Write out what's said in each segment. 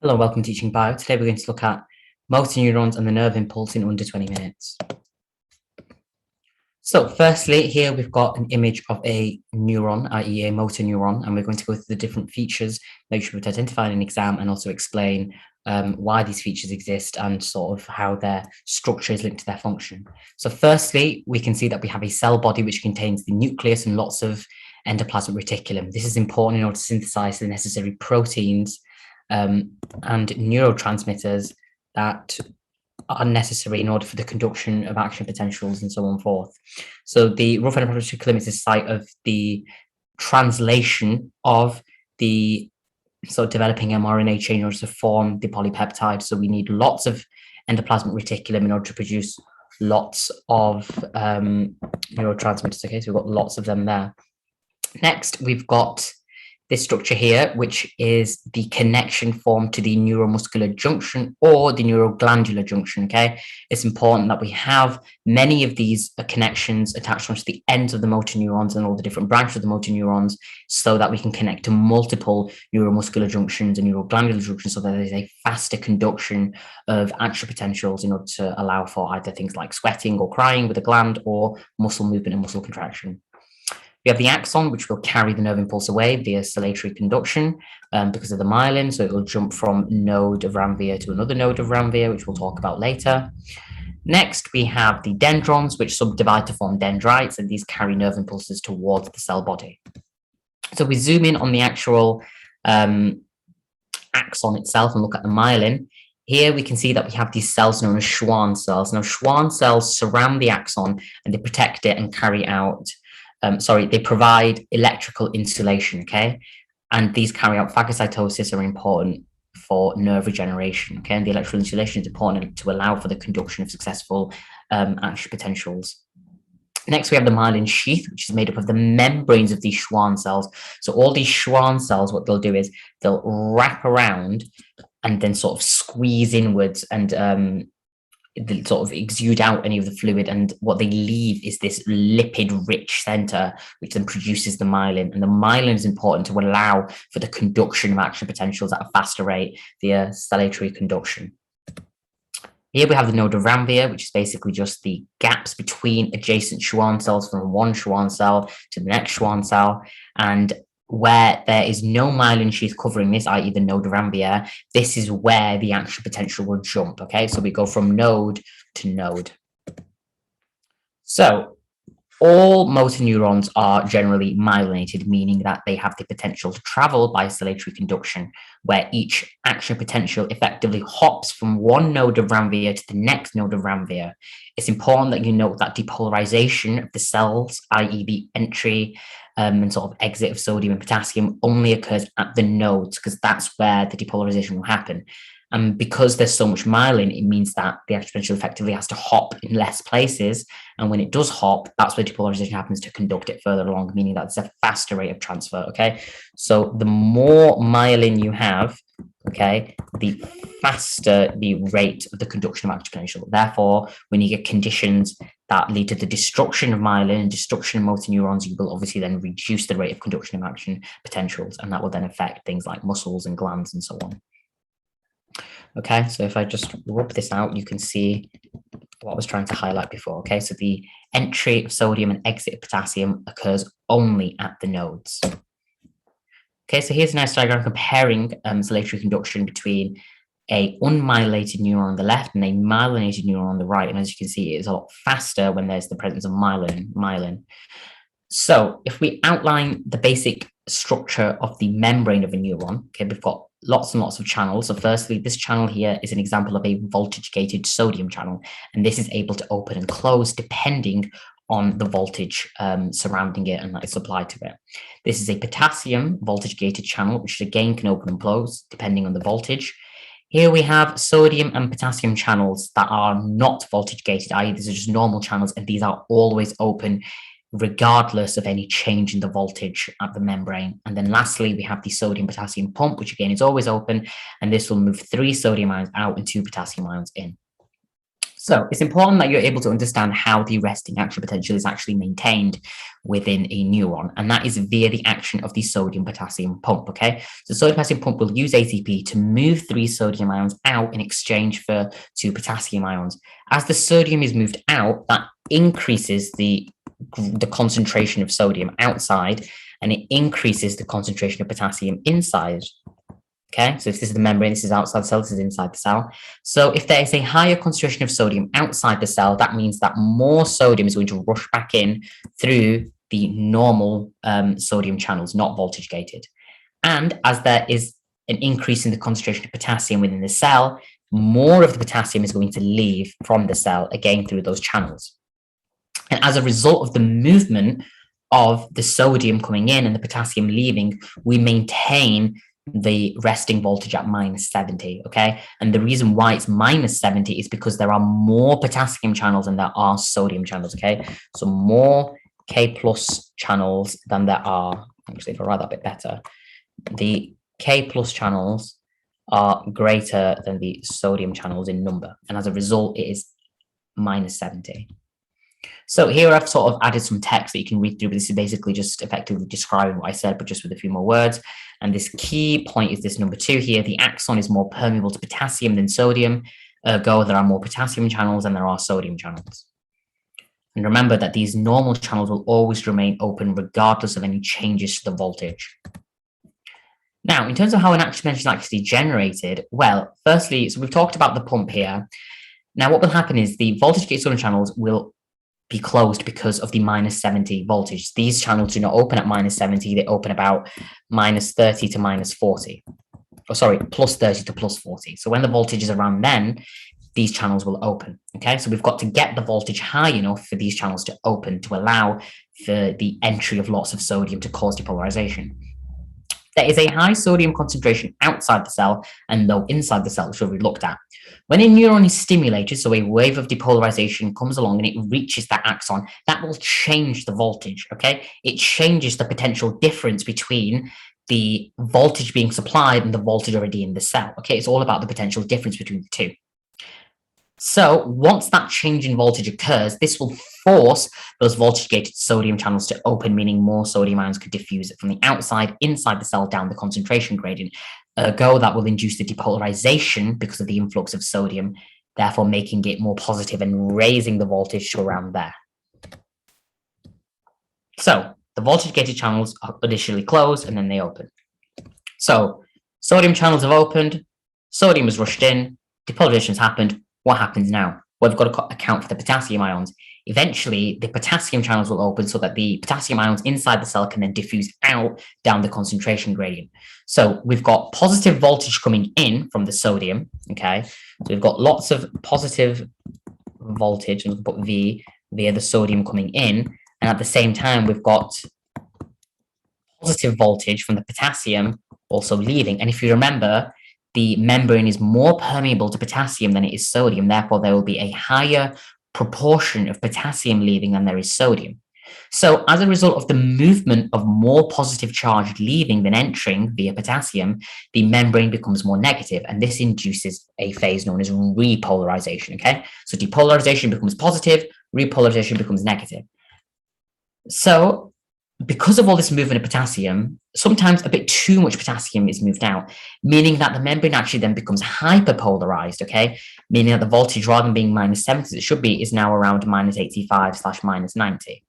Hello, welcome to Teaching Bio. Today we're going to look at motor neurons and the nerve impulse in under 20 minutes. So firstly, here we've got an image of a neuron, i.e. a motor neuron, and we're going to go through the different features that you should identify in an exam and also explain why these features exist and sort of how their structure is linked to their function. So firstly, we can see that we have a cell body which contains the nucleus and lots of endoplasmic reticulum. This is important in order to synthesize the necessary proteins and neurotransmitters that are necessary in order for the conduction of action potentials and so on forth. So the rough endoplasmic reticulum is the site of the translation of the developing mRNA chain in order to form the polypeptide. So we need lots of endoplasmic reticulum in order to produce lots of neurotransmitters. Okay, so we've got lots of them there. Next, we've got this structure here, which is the connection formed to the neuromuscular junction or the neuroglandular junction, okay? It's important that we have many of these connections attached onto the ends of the motor neurons and all the different branches of the motor neurons so that we can connect to multiple neuromuscular junctions and neuroglandular junctions so that there's a faster conduction of action potentials in order to allow for either things like sweating or crying with a gland or muscle movement and muscle contraction. We have the axon, which will carry the nerve impulse away via saltatory conduction because of the myelin. So it will jump from node of Ranvier to another node of Ranvier, which we'll talk about later. Next, we have the dendrons, which subdivide to form dendrites, and these carry nerve impulses towards the cell body. So we zoom in on the actual axon itself and look at the myelin. Here we can see that we have these cells known as Schwann cells. Now, Schwann cells surround the axon and they protect it and carry out they provide electrical insulation, okay? And these carry out phagocytosis are important for nerve regeneration, okay? And the electrical insulation is important to allow for the conduction of successful action potentials. Next, we have the myelin sheath, which is made up of the membranes of these Schwann cells. So all these Schwann cells, what they'll do is they'll wrap around and then sort of squeeze inwards and they sort of exude out any of the fluid, and what they leave is this lipid-rich center, which then produces the myelin. And the myelin is important to allow for the conduction of action potentials at a faster rate via saltatory conduction. Here we have the node of Ranvier, which is basically just the gaps between adjacent Schwann cells from one Schwann cell to the next Schwann cell. And where there is no myelin sheath covering this, i.e. the node of Ranvier, this is where the action potential will jump, okay? So we go from node to node. So all motor neurons are generally myelinated, meaning that they have the potential to travel by saltatory conduction, where each action potential effectively hops from one node of Ranvier to the next node of Ranvier. It's important that you note that depolarization of the cells, i.e. the entry and sort of exit of sodium and potassium, only occurs at the nodes because that's where the depolarization will happen. And because there's so much myelin, it means that the action potential effectively has to hop in less places. And when it does hop, that's where depolarization happens to conduct it further along, meaning that it's a faster rate of transfer, okay? So the more myelin you have, okay, the faster the rate of the conduction of action potential. Therefore, when you get conditions that lead to the destruction of myelin and destruction of motor neurons, you will obviously then reduce the rate of conduction of action potentials, and that will then affect things like muscles and glands and so on. Okay, so if I just rub this out, you can see what I was trying to highlight before. Okay, so the entry of sodium and exit of potassium occurs only at the nodes. Okay, so here's a nice diagram comparing saltatory conduction between a unmyelinated neuron on the left and a myelinated neuron on the right. And as you can see, it is a lot faster when there's the presence of myelin. So if we outline the basic structure of the membrane of a neuron, okay, we've got lots and lots of channels. So firstly, this channel here is an example of a voltage-gated sodium channel, and this is able to open and close depending on the voltage surrounding it and that is supplied to it. This is a potassium voltage-gated channel, which again can open and close depending on the voltage. Here we have sodium and potassium channels that are not voltage-gated, i.e. these are just normal channels, and these are always open regardless of any change in the voltage at the membrane. And then lastly, we have the sodium-potassium pump, which again is always open, and this will move 3 sodium ions out and 2 potassium ions in. So it's important that you're able to understand how the resting action potential is actually maintained within a neuron, and that is via the action of the sodium-potassium pump, okay? So sodium-potassium pump will use ATP to move 3 sodium ions out in exchange for 2 potassium ions. As the sodium is moved out, that increases the concentration of sodium outside, and it increases the concentration of potassium inside. Okay, so if this is the membrane, this is outside the cell, this is inside the cell. So if there is a higher concentration of sodium outside the cell, that means that more sodium is going to rush back in through the normal sodium channels, not voltage gated. And as there is an increase in the concentration of potassium within the cell, more of the potassium is going to leave from the cell, again through those channels. And as a result of the movement of the sodium coming in and the potassium leaving, we maintain the resting voltage at -70, okay? And the reason why it's -70 is because there are more potassium channels than there are sodium channels, okay? So more K plus channels than there are, actually, if I write that a bit better, the K plus channels are greater than the sodium channels in number. And as a result, it is -70. So here I've sort of added some text that you can read through, but this is basically just effectively describing what I said, but just with a few more words. And this key point is this number 2 here. The axon is more permeable to potassium than sodium. Ergo, there are more potassium channels than there are sodium channels. And remember that these normal channels will always remain open regardless of any changes to the voltage. Now, in terms of how an action potential is actually generated, well, firstly, so we've talked about the pump here. Now, what will happen is the voltage-gated sodium channels will be closed because of the -70 voltage. These channels do not open at -70, they open about -30 to -40. Oh, sorry, +30 to +40. So when the voltage is around then, these channels will open, okay? So we've got to get the voltage high enough for these channels to open to allow for the entry of lots of sodium to cause depolarization. There is a high sodium concentration outside the cell and low inside the cell, which we looked at. When a neuron is stimulated, so a wave of depolarization comes along and it reaches that axon, that will change the voltage, okay? It changes the potential difference between the voltage being supplied and the voltage already in the cell, okay? It's all about the potential difference between the two. So once that change in voltage occurs, this will force those voltage-gated sodium channels to open, meaning more sodium ions could diffuse from the outside inside the cell down the concentration gradient. Ergo, that will induce the depolarization because of the influx of sodium, therefore making it more positive and raising the voltage to around there. So the voltage-gated channels are initially closed and then they open. So sodium channels have opened, sodium has rushed in, depolarization has happened. What happens now? Well, we've got to account for the potassium ions. Eventually, the potassium channels will open so that the potassium ions inside the cell can then diffuse out down the concentration gradient. So we've got positive voltage coming in from the sodium, okay? So we've got lots of positive voltage, and we'll put V via the sodium coming in, and at the same time, we've got positive voltage from the potassium also leaving. And if you remember, the membrane is more permeable to potassium than it is sodium. Therefore, there will be a higher proportion of potassium leaving than there is sodium. So as a result of the movement of more positive charge leaving than entering via potassium, the membrane becomes more negative, and this induces a phase known as repolarization, okay? So depolarization becomes positive, repolarization becomes negative. So because of all this movement of potassium, sometimes a bit too much potassium is moved out, meaning that the membrane actually then becomes hyperpolarized, okay? Meaning that the voltage, rather than being -70 as it should be, is now around -85/-90.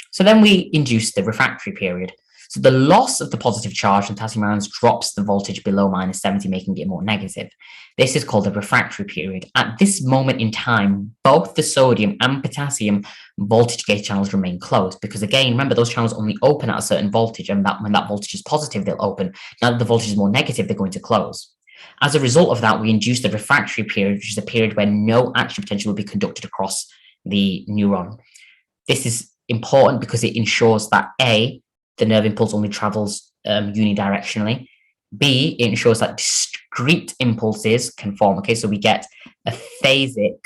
So then we induce the refractory period. So the loss of the positive charge in potassium ions drops the voltage below -70, making it more negative. This is called the refractory period. At this moment in time, both the sodium and potassium voltage gate channels remain closed because, again, remember, those channels only open at a certain voltage, and that when that voltage is positive, they'll open. Now that the voltage is more negative, they're going to close. As a result of that, we induce the refractory period, which is a period where no action potential will be conducted across the neuron. This is important because it ensures that A, the nerve impulse only travels unidirectionally. B, it ensures that discrete impulses can form. Okay, so we get a phasic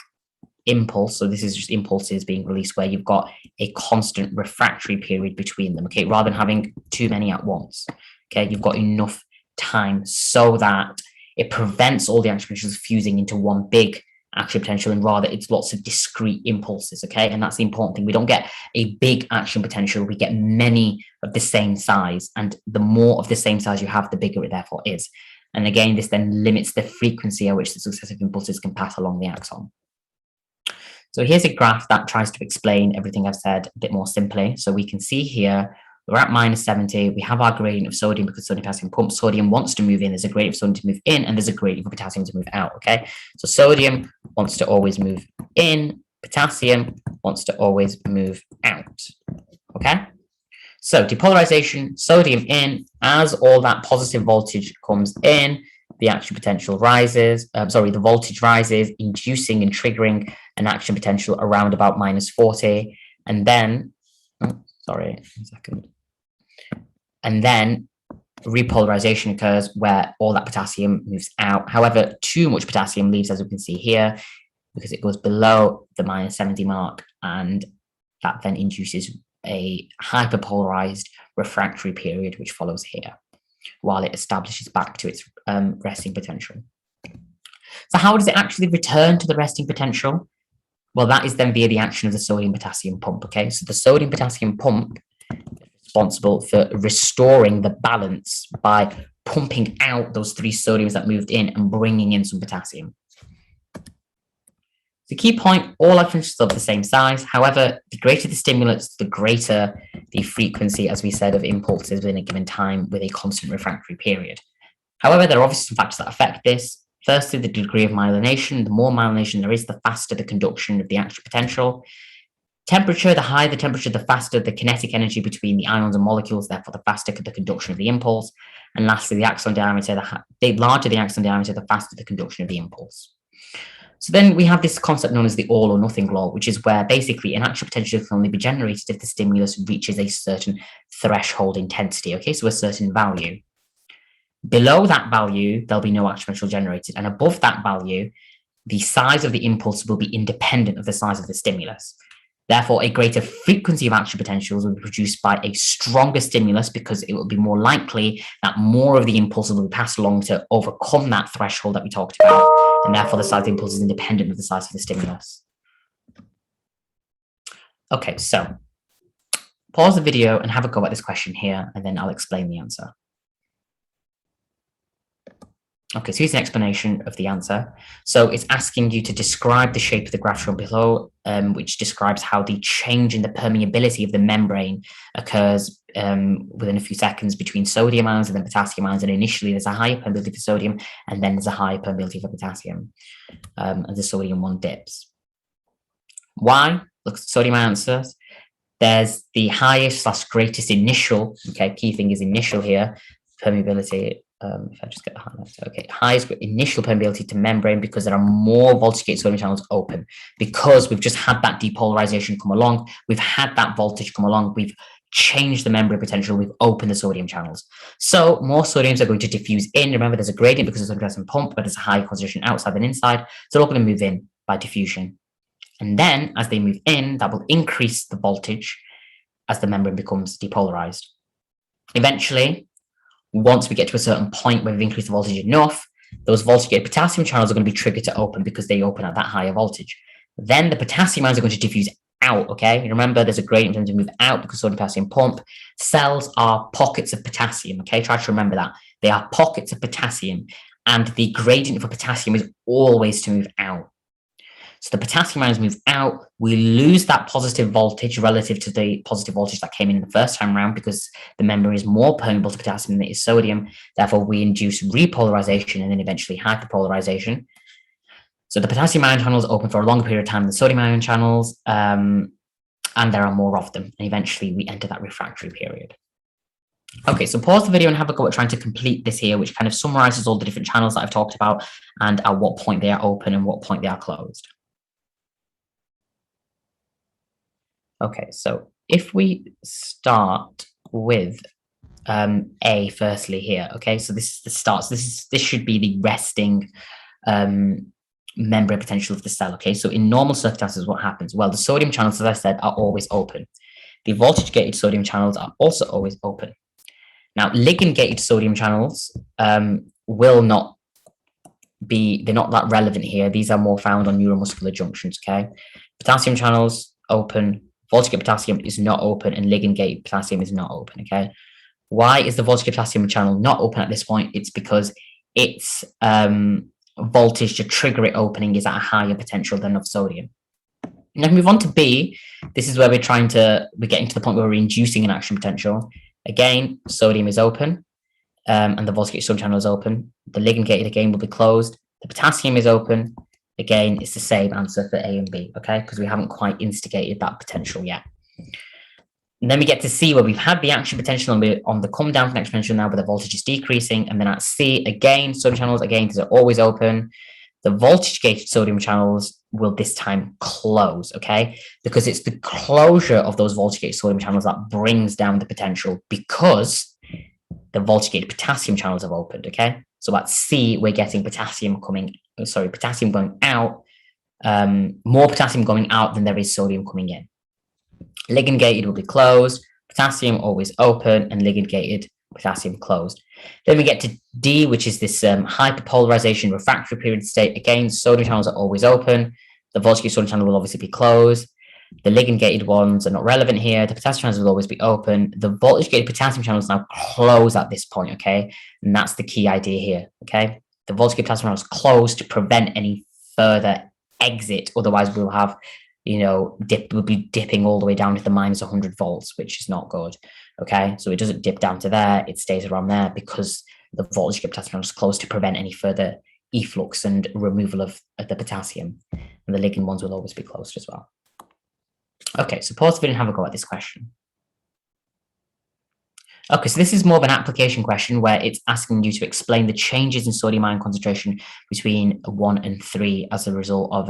impulse. So this is just impulses being released where you've got a constant refractory period between them. Okay, rather than having too many at once. Okay, you've got enough time so that it prevents all the action potentials fusing into one big action potential, and rather it's lots of discrete impulses, okay? And that's the important thing. We don't get a big action potential, we get many of the same size, and the more of the same size you have, the bigger it therefore is. And again, this then limits the frequency at which the successive impulses can pass along the axon. So here's a graph that tries to explain everything I've said a bit more simply. So we can see here, we're at -70. We have our gradient of sodium because sodium potassium pump. Sodium wants to move in. There's a gradient of sodium to move in, and there's a gradient for potassium to move out. Okay, so sodium wants to always move in. Potassium wants to always move out. Okay, so depolarization, sodium in. As all that positive voltage comes in, the action potential rises. The voltage rises, inducing and triggering an action potential around about -40, and then. Sorry, 1 second. And then repolarization occurs where all that potassium moves out. However, too much potassium leaves, as we can see here, because it goes below the -70 mark, and that then induces a hyperpolarized refractory period, which follows here, while it establishes back to its resting potential. So how does it actually return to the resting potential? Well, that is then via the action of the sodium-potassium pump, okay? So the sodium-potassium pump is responsible for restoring the balance by pumping out those 3 sodiums that moved in and bringing in some potassium. The key point, all action potentials are of the same size. However, the greater the stimulus, the greater the frequency, as we said, of impulses within a given time with a constant refractory period. However, there are obviously some factors that affect this. Firstly, the degree of myelination. The more myelination there is, the faster the conduction of the action potential. Temperature, the higher the temperature, the faster the kinetic energy between the ions and molecules, therefore the faster the conduction of the impulse. And lastly, the axon diameter, the larger the axon diameter, the faster the conduction of the impulse. So then we have this concept known as the all or nothing law, which is where basically an action potential can only be generated if the stimulus reaches a certain threshold intensity, okay, so a certain value. Below that value, there'll be no action potential generated. And above that value, the size of the impulse will be independent of the size of the stimulus. Therefore, a greater frequency of action potentials will be produced by a stronger stimulus because it will be more likely that more of the impulses will be passed along to overcome that threshold that we talked about. And therefore, the size of the impulse is independent of the size of the stimulus. Okay, so pause the video and have a go at this question here, and then I'll explain the answer. Okay, so here's an explanation of the answer. So it's asking you to describe the shape of the graph shown below, which describes how the change in the permeability of the membrane occurs within a few seconds between sodium ions and then potassium ions. And initially there's a higher permeability for sodium, and then there's a higher permeability for potassium, and the sodium one dips. Why? Look, sodium answers. There's the highest / greatest initial, okay, key thing is initial here, permeability. If I just get the highlighter, okay, highest initial permeability to membrane because there are more voltage-gated sodium channels open, because we've just had that depolarization come along, we've had that voltage come along, we've changed the membrane potential, we've opened the sodium channels. So more sodiums are going to diffuse in. Remember, there's a gradient because of the sodium pump, but there's a higher concentration outside than inside, so they're all going to move in by diffusion. And then as they move in, that will increase the voltage as the membrane becomes depolarized. Eventually, once we get to a certain point where we've increased the voltage enough, those voltage-gated potassium channels are going to be triggered to open because they open at that higher voltage. Then the potassium ions are going to diffuse out, okay? You remember, there's a gradient for them to move out because sodium potassium pump. Cells are pockets of potassium, okay? Try to remember that. They are pockets of potassium, and the gradient for potassium is always to move out. So the potassium ions move out, we lose that positive voltage relative to the positive voltage that came in the first time around because the membrane is more permeable to potassium than it is sodium. Therefore, we induce repolarization and then eventually hyperpolarization. So the potassium ion channels open for a longer period of time than sodium ion channels, and there are more of them. And eventually, we enter that refractory period. Okay, so pause the video and have a go at trying to complete this here, which kind of summarizes all the different channels that I've talked about and at what point they are open and what point they are closed. Okay, so if we start with A firstly here, okay, so this is the start. So this should be the resting membrane potential of the cell, okay? So in normal circumstances, what happens? Well, the sodium channels, as I said, are always open. The voltage-gated sodium channels are also always open. Now, ligand-gated sodium channels will not they're not that relevant here. These are more found on neuromuscular junctions, okay? Potassium channels, open. Voltage-gated potassium is not open, and ligand-gated potassium is not open, okay? Why is the voltage-gated potassium channel not open at this point? It's because its voltage to trigger it opening is at a higher potential than of sodium. Now, move on to B. This is where we're getting to the point where we're inducing an action potential. Again, sodium is open, and the voltage-gated sodium channel is open. The ligand-gated again will be closed. The potassium is open. Again, it's the same answer for A and B, okay? Because we haven't quite instigated that potential yet. And then we get to C, where we've had the action potential and we're on the come down from exponential now, where the voltage is decreasing. And then at C, again, sodium channels, again, because they're always open. The voltage-gated sodium channels will this time close, okay? Because it's the closure of those voltage-gated sodium channels that brings down the potential, because the voltage-gated potassium channels have opened, okay? So at C, we're getting potassium going out, more potassium going out than there is sodium coming in. Ligand-gated will be closed, potassium always open, and ligand-gated potassium closed. Then we get to D, which is this hyperpolarization refractory period state. Again, sodium channels are always open. The voltage-gated sodium channel will obviously be closed. The ligand-gated ones are not relevant here. The potassium channels will always be open. The voltage-gated potassium channels now close at this point, okay? And that's the key idea here, okay? The voltage-gated potassium channels close to prevent any further exit. Otherwise, we'll have, we'll be dipping all the way down to the minus 100 volts, which is not good, okay? So it doesn't dip down to there. It stays around there because the voltage-gated potassium channels close to prevent any further efflux and removal of the potassium. And the ligand ones will always be closed as well. Okay, so pause the video and have a go at this question. Okay, so this is more of an application question where it's asking you to explain the changes in sodium ion concentration between 1 and 3 as a result of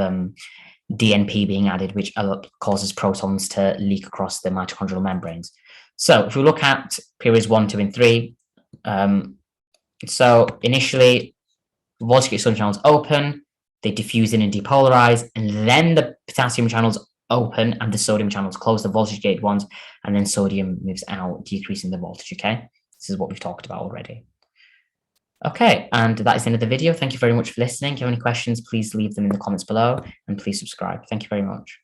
DNP being added, which causes protons to leak across the mitochondrial membranes. So if we look at periods 1, 2, and 3, so initially, voltage-gated sodium channels open, they diffuse in and depolarize, and then the potassium channels open and the sodium channels close, the voltage-gated ones, and then sodium moves out, decreasing the voltage, okay? This is what we've talked about already. Okay, and that is the end of the video. Thank you very much for listening. If you have any questions, please leave them in the comments below, and please subscribe. Thank you very much.